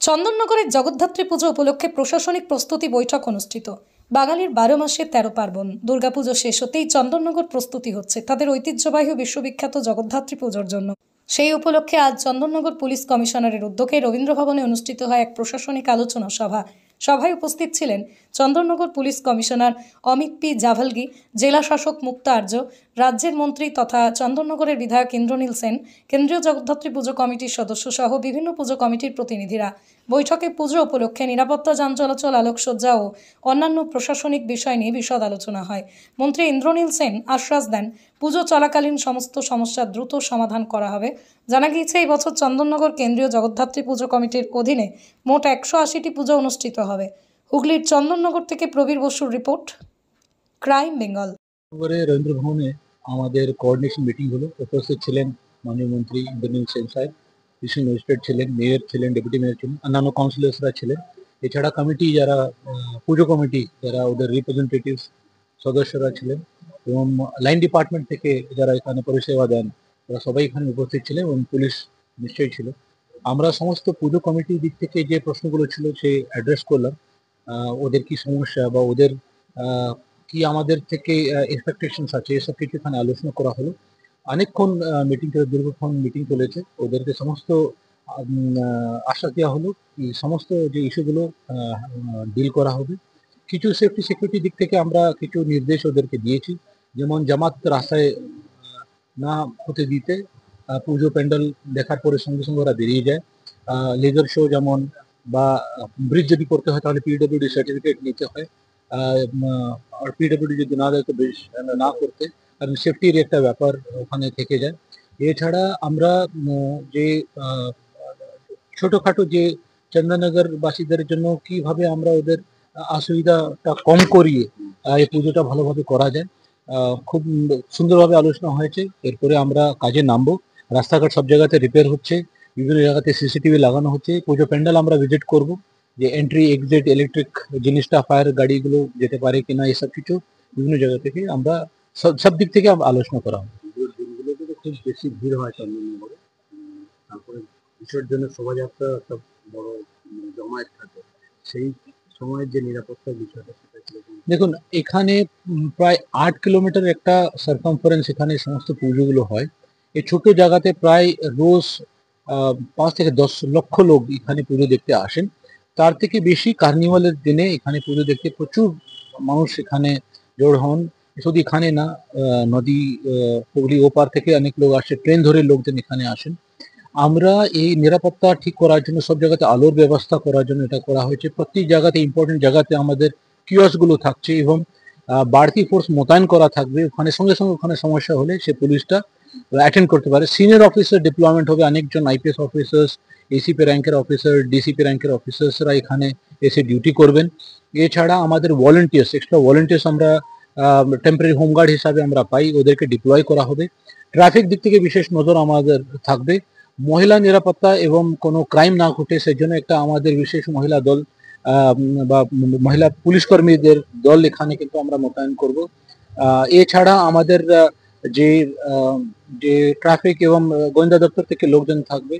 চন্দননগরের জগদ্ধাত্রী পুজো উপলক্ষে প্রশাসনিক প্রস্তুতি বৈঠক অনুষ্ঠিত। বাঙালির 12 মাসে 13 পার্বণ। দুর্গাপুজো শেষ হতেই চন্দননগর প্রস্তুতি হচ্ছে তাদের ঐতিহ্যবাহী বিশ্ববিখ্যাত জগদ্ধাত্রী পুজোর জন্য। সেই উপলক্ষে আজ চন্দননগর পুলিশ কমিশনারের উদ্যোগে রবীন্দ্র ভবনে অনুষ্ঠিত হয় এক প্রশাসনিক আলোচনা সভা। সভায় উপস্থিত ছিলেন Chandannagar police commissioner Amit P Javalgi, জেলা শাসক মুক্তা আর্য, রাজ্যের মন্ত্রী তথা চন্দননগরের বিধায়ক ইন্দ্রনীল সেন, কেন্দ্রীয় জগদ্ধাত্রী পুজো কমিটির সদস্য সহ বিভিন্ন পুজো কমিটির প্রতিনিধিরা। বৈঠকে পুজো উপলক্ষে নিরাপত্তা, যান চলাচল, আলোকসজ্জা ও অন্যান্য প্রশাসনিক বিষয় নিয়ে বিশদ আলোচনা হয়। মন্ত্রী ইন্দ্রনীল সেন আশ্বাস দেন, পুজো চলাকালীন সমস্ত সমস্যা দ্রুত সমাধান করা হবে। জানা গিয়েছে, এই বছর চন্দননগর কেন্দ্রীয় জগদ্ধাত্রী পুজো কমিটির অধীনে মোট 180টি পুজো অনুষ্ঠিত হবে। হুগলির চন্দননগর থেকে প্রবীর বসুর রিপোর্ট, ক্রাইম বেঙ্গল। রবীন্দ্র ভবনে আমাদের কোঅর্ডিনেশন মিটিং হলো। উপস্থিত ছিলেন মাননীয় মন্ত্রী ইন্দ্রনীল সেন সাহেব, ডিস্ট্রিক্ট ম্যাজিস্ট্রেট ছিলেন, মেয়র ছিলেন, ডেপুটি মেয়র ছিলেন, অন্যান্য কাউন্সিলর্সরা ছিলেন। এছাড়া কমিটি যারা পুজো কমিটি যারা ওদের রিপ্রেজেন্টেটিভস সদস্যরা ছিলেন এবং লাইন ডিপার্টমেন্ট থেকে যারা এখানে পরিষেবা দেন তারা সবাই এখানে উপস্থিত ছিলেন এবং পুলিশ নিশ্চয়ই ছিল। আমরা সমস্ত পুজো কমিটির দিক থেকে যে প্রশ্নগুলো ছিল সে অ্যাড্রেস করলাম। ওদের কি সমস্যা বা ওদের কি আমাদের থেকে এক্সপেকটেশনস আছে এসব কিছু এখানে আলোচনা করা হলো। অনেকক্ষণ মিটিং দীর্ঘক্ষণ মিটিং চলেছে। ওদেরকে সমস্ত আশ্বাস দেওয়া হলো কি সমস্ত যে ইস্যুগুলো ডিল করা হবে। কিছু সেফটি সিকিউরিটি দিক থেকে আমরা কিছু নির্দেশ ওদেরকে দিয়েছি, যেমন জামাত রাস্তায় না হতে দিতে, পুজো প্যান্ডেল দেখার পরে সঙ্গে সঙ্গে ওরা বেরিয়ে যায়। লেজার শো যেমন বা ব্রিজ যদি করতে হয় তাহলে পিডব্লিউডি সার্টিফিকেট নিতে হয়, আর পিডব্লিউডি যদি না দেয় তো ব্রিজ না করতে, কারণ সেফটির একটা ব্যাপার ওখানে থেকে যায়। এছাড়া আমরা যে ছোটখাটো যে চন্দননগর বাসীদের জন্য কিভাবে আমরা ওদের অসুবিধাটা কম করিয়ে এই পুজোটা ভালোভাবে করা যায়, খুব সুন্দরভাবে আলোচনা হয়েছে। এরপরে আমরা কাজে নামবো। রাস্তাঘাট সব জায়গাতে রিপেয়ার হচ্ছে, বিভিন্ন জায়গাতে সিসিটিভি লাগানো হচ্ছে। পুজো প্যান্ডেল আমরা ভিজিট করব, যে এন্ট্রি এক্সিট ইলেকট্রিক জিনিসটা ফায়ার গাড়িগুলো যেতে পারে কিনা এসব কিছু বিভিন্ন জায়গা থেকে আমরা সব দিক থেকে আলোচনা করা হবে। দিনগুলোতে তো খুব বেশি ভিড় হয় চন্দননগরে, তারপরে বিসর্জনের শোভাযাত্রা একটা বড় জমায়েত থাকে, সেই সময়ের যে নিরাপত্তার বিষয়টা সেটা দেখুন, এখানে প্রায় 8 কিলোমিটার একটা সার্কামফারেন্স এখানে সমস্ত পুজোগুলো হয়। এই ছোট জায়গাতে প্রায় রোজ 5 থেকে 10 লক্ষ লোক এখানে পুজো দেখতে আসেন। তার থেকে বেশি কার্নিভালের দিনে এখানে পুজো দেখতে প্রচুর মানুষ এখানে জড়ো হন। শুধু এখানে না, নদী হুগলি ওপার থেকে অনেক লোক আসে, ট্রেন ধরে লোকজন এখানে আসেন। আমরা এই নিরাপত্তা ঠিক করার জন্য সব জায়গাতে আলোর ব্যবস্থা করার জন্য এটা করা হয়েছে। প্রত্যেক জায়গাতে ইম্পর্টেন্ট জায়গাতে আমাদের কিওস্কগুলো থাকছে এবং বাড়তি ফোর্স মোতায়েন করা থাকবে। ওখানে সঙ্গে সঙ্গে ওখানে সমস্যা হলে সে পুলিশটা অ্যাটেন্ড করতে পারে। সিনিয়র অফিসার ডিপ্লয়মেন্ট হবে, অনেকজন আইপিএস অফিসার্স, এসিপি র্যাঙ্কের অফিসার, ডিসিপি র্যাঙ্কের অফিসার্সরা এখানে এসে ডিউটি করবেন। এছাড়া আমাদের ভলেন্টিয়ার্স, এক্সট্রা ভলেন্টিয়ার্স আমরা টেম্পোরারি হোমগার্ড হিসাবে আমরা পাই, ওদেরকে ডিপ্লয় করা হবে। ট্রাফিক দিক থেকে বিশেষ নজর আমাদের থাকবে। মহিলা নিরাপত্তা এবং কোনো ক্রাইম না ঘটে সেজন্য একটা আমাদের বিশেষ মহিলা দল বা মহিলা পুলিশ কর্মীদের দল এখানে কিন্তু আমরা মোতায়েন করব। এছাড়া আমাদের যে যে ট্রাফিক এবং গোয়েন্দা দপ্তর থেকে লোকজন থাকবে,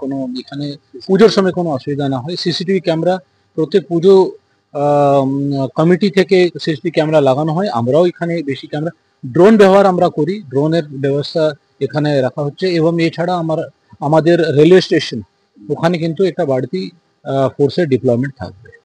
কোনো এখানে পুজোর সময় কোনো অসুবিধা না হয়। সিসিটিভি ক্যামেরা প্রত্যেক পুজো কমিটি থেকে সিসিটিভি ক্যামেরা লাগানো হয়। আমরাও এখানে বেশি ক্যামেরা, ড্রোন ব্যবহার আমরা করি, ড্রোনের ব্যবস্থা এখানে রাখা হচ্ছে। এবং এছাড়া আমাদের রেলওয়ে স্টেশন ওখানে কিন্তু একটা বাড়তি ফোর্সের ডিপ্লয়মেন্ট থাকবে।